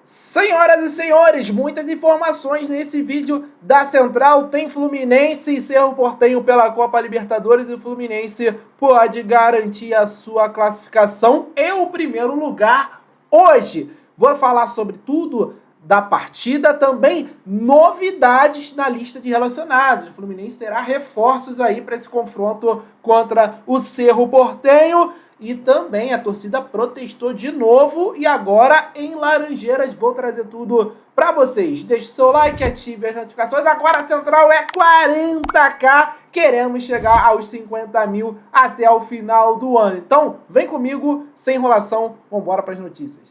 Senhoras e senhores, muitas informações nesse vídeo da Central. Tem Fluminense e Cerro Porteño pela Copa Libertadores e o Fluminense pode garantir a sua classificação e o primeiro lugar hoje. Vou falar sobre tudo da partida, também novidades na lista de relacionados. O Fluminense terá reforços aí para esse confronto contra o Cerro Porteño. E também a torcida protestou de novo e agora em Laranjeiras. Vou trazer tudo para vocês. Deixe o seu like, ative as notificações. Agora a Central é 40k. Queremos chegar aos 50 mil até o final do ano. Então vem comigo, sem enrolação. Vamos embora para as notícias.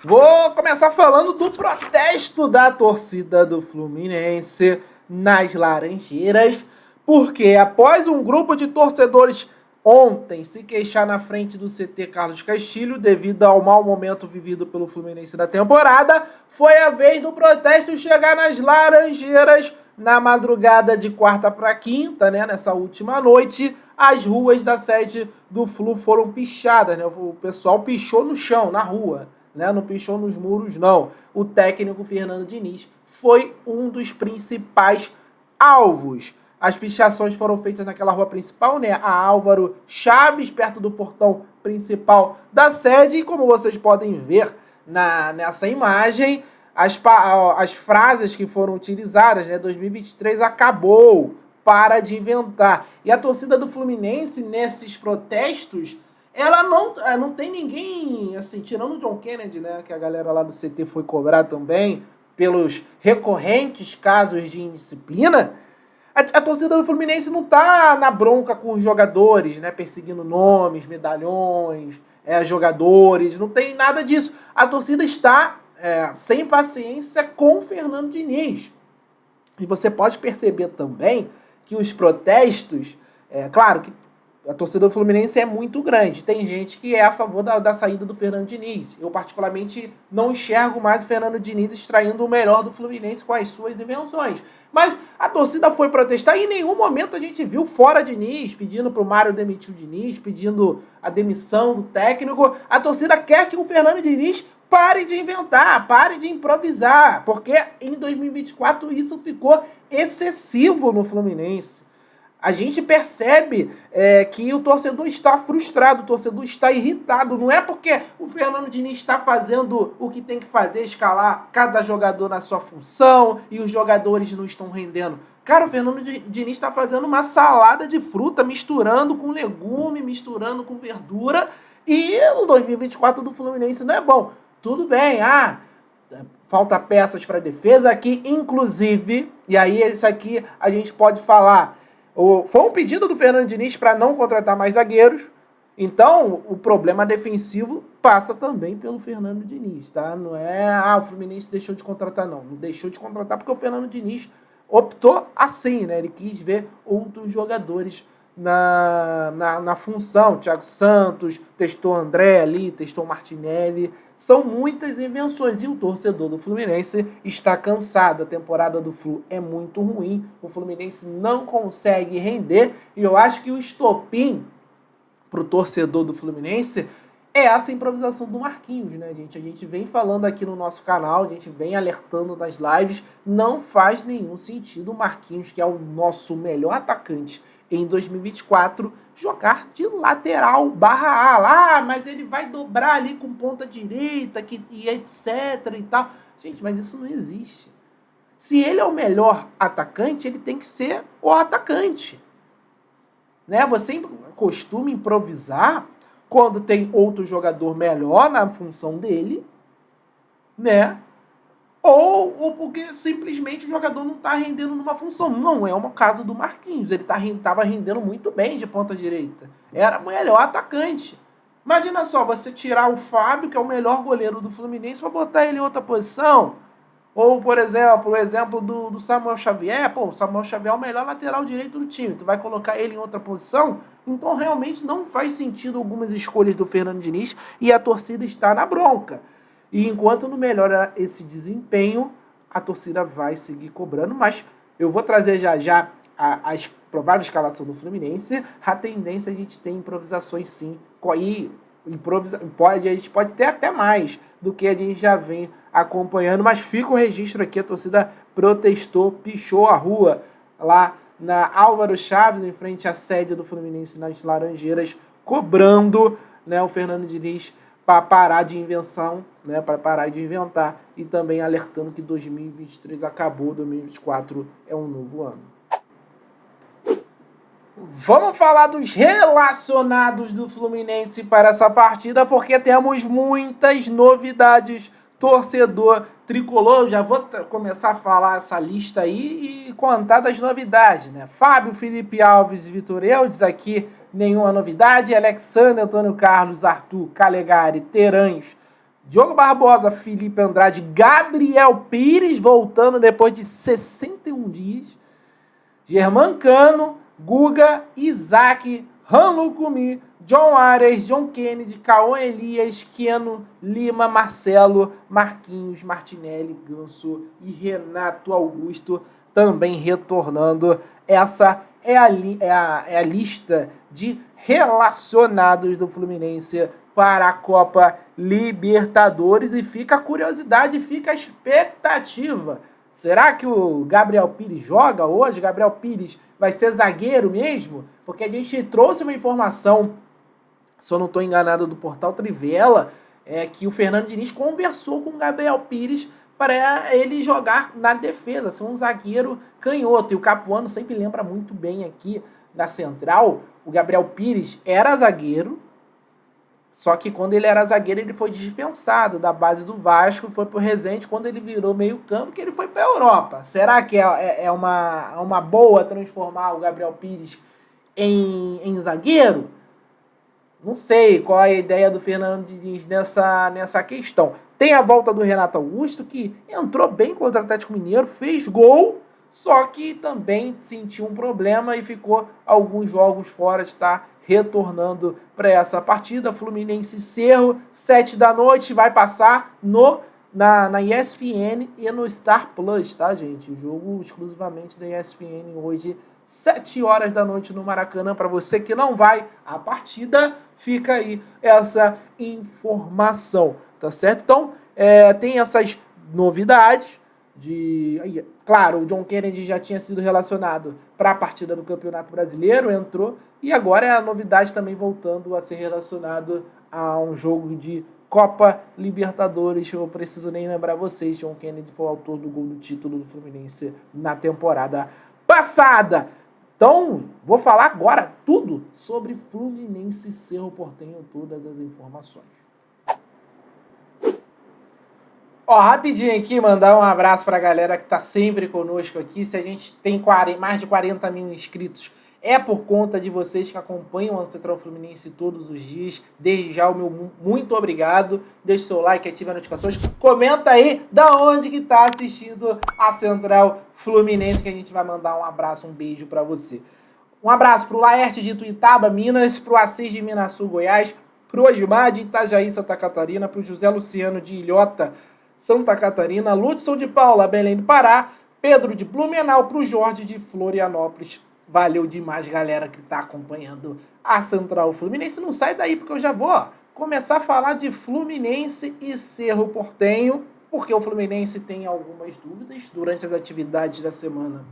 Vou começar falando do protesto da torcida do Fluminense nas Laranjeiras. Porque após um grupo de torcedores ontem se queixar na frente do CT Carlos Castilho devido ao mau momento vivido pelo Fluminense na temporada, foi a vez do protesto chegar nas Laranjeiras na madrugada de quarta para quinta, né? Nessa última noite, as ruas da sede do Flu foram pichadas, né? O pessoal pichou no chão, na rua, né? Não pichou nos muros, não. O técnico Fernando Diniz foi um dos principais alvos. As pichações foram feitas naquela rua principal, né? A Álvaro Chaves, perto do portão principal da sede. E como vocês podem ver nessa imagem, as frases que foram utilizadas, né? 2023 acabou, para de inventar. E a torcida do Fluminense, nesses protestos, ela não tem ninguém, assim, tirando o John Kennedy, né? Que a galera lá do CT foi cobrar também, pelos recorrentes casos de indisciplina. A torcida do Fluminense não tá na bronca com os jogadores, né? Perseguindo nomes, medalhões, jogadores, não tem nada disso. A torcida está sem paciência com o Fernando Diniz. E você pode perceber também que os protestos, claro que a torcida do Fluminense é muito grande. Tem gente que é a favor da saída do Fernando Diniz. Eu, particularmente, não enxergo mais o Fernando Diniz extraindo o melhor do Fluminense com as suas invenções. Mas a torcida foi protestar e em nenhum momento a gente viu fora Diniz, pedindo para o Mário demitir o Diniz, pedindo a demissão do técnico. A torcida quer que o Fernando Diniz pare de inventar, pare de improvisar, porque em 2024 isso ficou excessivo no Fluminense. A gente percebe que o torcedor está frustrado, o torcedor está irritado. Não é porque o Fernando Diniz está fazendo o que tem que fazer, escalar cada jogador na sua função e os jogadores não estão rendendo. Cara, o Fernando Diniz está fazendo uma salada de fruta, misturando com legume, misturando com verdura. E o 2024 do Fluminense não é bom. Tudo bem, falta peças para defesa aqui, inclusive, e aí isso aqui a gente pode falar. Foi um pedido do Fernando Diniz para não contratar mais zagueiros. Então, o problema defensivo passa também pelo Fernando Diniz, tá? Não é, o Fluminense deixou de contratar, não. Não deixou de contratar porque o Fernando Diniz optou assim, né? Ele quis ver outros jogadores na função. Thiago Santos, testou André ali, testou Martinelli. São muitas invenções e o torcedor do Fluminense está cansado. A temporada do Flu é muito ruim. O Fluminense não consegue render. E eu acho que o estopim para o torcedor do Fluminense é essa improvisação do Marquinhos, né, gente? A gente vem falando aqui no nosso canal, a gente vem alertando nas lives. Não faz nenhum sentido o Marquinhos, que é o nosso melhor atacante em 2024, jogar de lateral /ala. Mas ele vai dobrar ali com ponta direita e etc e tal. Gente, mas isso não existe. Se ele é o melhor atacante, ele tem que ser o atacante. Né? Você costuma improvisar quando tem outro jogador melhor na função dele, né? Ou porque simplesmente o jogador não está rendendo numa função. Não é o caso do Marquinhos. Ele estava rendendo muito bem de ponta direita. Era o melhor atacante. Imagina só, você tirar o Fábio, que é o melhor goleiro do Fluminense, para botar ele em outra posição. Ou, por exemplo, o exemplo do Samuel Xavier. Pô, o Samuel Xavier é o melhor lateral direito do time. Tu vai colocar ele em outra posição? Então, realmente, não faz sentido algumas escolhas do Fernando Diniz e a torcida está na bronca. E enquanto não melhora esse desempenho, a torcida vai seguir cobrando. Mas eu vou trazer já a provável escalação do Fluminense. A tendência a gente tem improvisações sim. E a gente pode ter até mais do que a gente já vem acompanhando, mas fica o registro aqui, a torcida protestou, pichou a rua lá na Álvaro Chaves, em frente à sede do Fluminense nas Laranjeiras, cobrando, né, o Fernando Diniz para parar de invenção, né, para parar de inventar, e também alertando que 2023 acabou, 2024 é um novo ano. Vamos falar dos relacionados do Fluminense para essa partida, porque temos muitas novidades. Torcedor tricolor, já vou começar a falar essa lista aí e contar das novidades, né? Fábio, Felipe Alves e Vitor Eudes, aqui nenhuma novidade. Alexandre, Antônio Carlos, Arthur, Calegari, Terãs, Diogo Barbosa, Felipe Andrade, Gabriel Pires voltando depois de 61 dias. Germancano, Guga, Isaac, Ranlucumi, John Arias, John Kennedy, Cauã Elias, Keno, Lima, Marcelo, Marquinhos, Martinelli, Ganso e Renato Augusto também retornando. Essa é a lista de relacionados do Fluminense para a Copa Libertadores. E fica a curiosidade, fica a expectativa. Será que o Gabriel Pires joga hoje? Gabriel Pires vai ser zagueiro mesmo? Porque a gente trouxe uma informação, se eu não estou enganado, do portal Trivela, que o Fernando Diniz conversou com o Gabriel Pires para ele jogar na defesa, ser um zagueiro canhoto. E o Capuano sempre lembra muito bem aqui na central, o Gabriel Pires era zagueiro, só que quando ele era zagueiro, ele foi dispensado da base do Vasco, foi pro Resende, quando ele virou meio campo, que ele foi pra Europa. Será que é uma boa transformar o Gabriel Pires em zagueiro? Não sei qual é a ideia do Fernando Diniz nessa questão. Tem a volta do Renato Augusto, que entrou bem contra o Atlético Mineiro, fez gol, só que também sentiu um problema e ficou alguns jogos fora, está retornando para essa partida. Fluminense Cerro, 7 da noite, vai passar na ESPN e no Star Plus, tá, gente? Jogo exclusivamente da ESPN hoje, 7 horas da noite no Maracanã. Para você que não vai à partida, fica aí essa informação, tá certo? Então, tem essas novidades. Claro, o John Kennedy já tinha sido relacionado para a partida do Campeonato Brasileiro, entrou, e agora é a novidade também voltando a ser relacionado a um jogo de Copa Libertadores. Eu preciso nem lembrar vocês, John Kennedy foi o autor do gol do título do Fluminense na temporada passada. Então, vou falar agora tudo sobre Fluminense e Cerro Porteño, todas as informações. Rapidinho aqui, mandar um abraço pra galera que tá sempre conosco aqui. Se a gente tem mais de 40 mil inscritos, é por conta de vocês que acompanham a Central Fluminense todos os dias. Desde já o meu muito obrigado. Deixe seu like, ative as notificações. Comenta aí da onde que tá assistindo a Central Fluminense, que a gente vai mandar um abraço, um beijo pra você. Um abraço pro Laerte de Ituiutaba, Minas, pro Assis de Minasul, Goiás, pro Osmar de Itajaí, Santa Catarina, pro José Luciano de Ilhota, Santa Catarina, Lúdson de Paula, Belém do Pará, Pedro de Blumenau, pro Jorge de Florianópolis. Valeu demais, galera, que tá acompanhando a Central Fluminense. Não sai daí, porque eu já vou começar a falar de Fluminense e Cerro Porteño, porque o Fluminense tem algumas dúvidas durante as atividades da semana.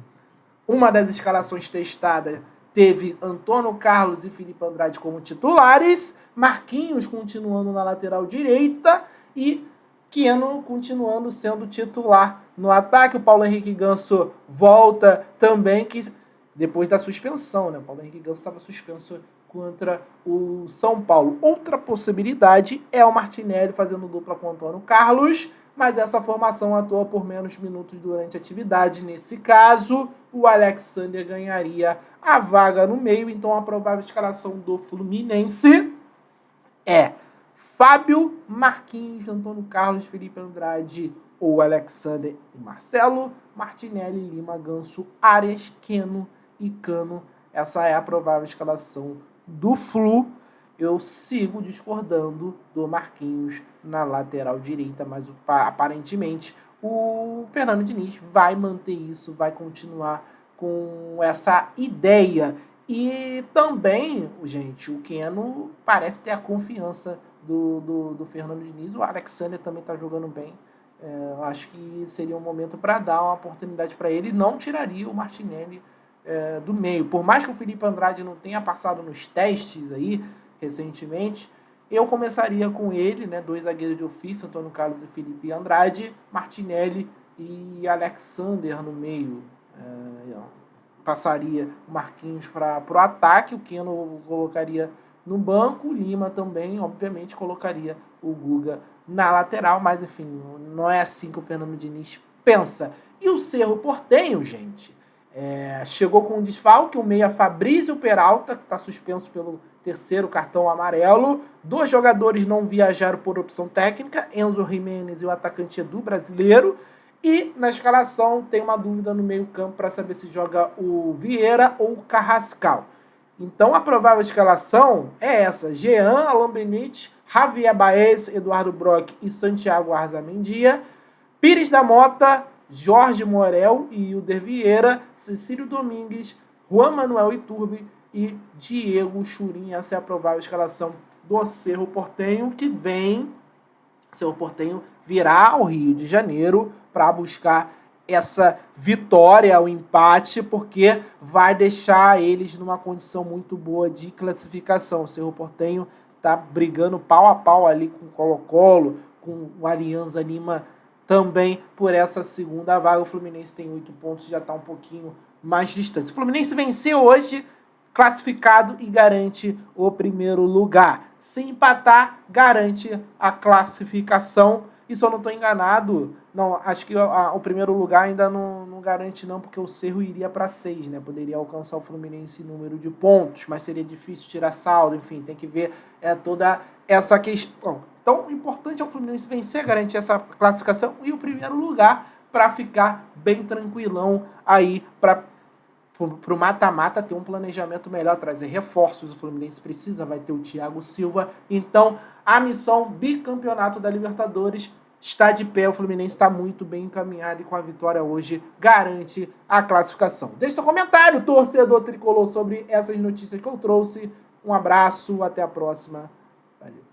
Uma das escalações testadas teve Antônio Carlos e Felipe Andrade como titulares, Marquinhos continuando na lateral direita e Keno continuando sendo titular no ataque. O Paulo Henrique Ganso volta também, que depois da suspensão, né? O Paulo Henrique Ganso estava suspenso contra o São Paulo. Outra possibilidade é o Martinelli fazendo dupla com o Antônio Carlos, mas essa formação atua por menos minutos durante a atividade. Nesse caso, o Alexander ganharia a vaga no meio. Então, a provável escalação do Fluminense é Fábio, Marquinhos, Antônio Carlos, Felipe Andrade ou Alexander e Marcelo, Martinelli, Lima, Ganso, Arias, Keno e Cano. Essa é a provável escalação do Flu. Eu sigo discordando do Marquinhos na lateral direita, mas aparentemente o Fernando Diniz vai manter isso, vai continuar com essa ideia. E também, gente, o Keno parece ter a confiança do Fernando Diniz. O Alexander também está jogando bem. Eu acho que seria um momento para dar uma oportunidade para ele, não tiraria o Martinelli do meio. Por mais que o Felipe Andrade não tenha passado nos testes aí recentemente, eu começaria com ele, né, 2 zagueiros de ofício, Antônio Carlos e Felipe Andrade, Martinelli e Alexander no meio. Passaria o Marquinhos para o ataque, o Keno colocaria no banco, o Lima também, obviamente, colocaria o Guga na lateral, mas enfim, não é assim que o Fernando Diniz pensa. E o Cerro Porteño, gente, chegou com um desfalque, o meia Fabrício Peralta, que está suspenso pelo 3º cartão amarelo. 2 jogadores não viajaram por opção técnica, Enzo Jimenez e o atacante Edu, brasileiro. E na escalação tem uma dúvida no meio campo para saber se joga o Vieira ou o Carrascal. Então a provável escalação é essa: Jean, Alan Benítez, Javier Baez, Eduardo Brock e Santiago Arzamendia, Pires da Mota, Jorge Morel e Hilder Vieira, Cecílio Domingues, Juan Manuel Iturbe e Diego Churin. Essa é a provável escalação do Cerro Porteño, que vem, Cerro Porteño virá ao Rio de Janeiro para buscar essa vitória, o empate, porque vai deixar eles numa condição muito boa de classificação. O Cerro Porteño está brigando pau a pau ali com o Colo-Colo, com o Alianza Lima também por essa segunda vaga. O Fluminense tem 8 pontos, já está um pouquinho mais distante. O Fluminense venceu hoje, classificado, e garante o primeiro lugar. Se empatar, garante a classificação. E se eu não estou enganado, não, acho que o primeiro lugar ainda não garante não, porque o Cerro iria para 6, né? Poderia alcançar o Fluminense em número de pontos, mas seria difícil tirar saldo, enfim, tem que ver toda essa questão. Então, o importante é o Fluminense vencer, garantir essa classificação e o primeiro lugar para ficar bem tranquilão aí para o mata-mata ter um planejamento melhor, trazer reforços. O Fluminense precisa, vai ter o Thiago Silva. Então, a missão bicampeonato da Libertadores está de pé. O Fluminense está muito bem encaminhado e com a vitória hoje garante a classificação. Deixe seu comentário, torcedor tricolor, sobre essas notícias que eu trouxe. Um abraço, até a próxima. Valeu.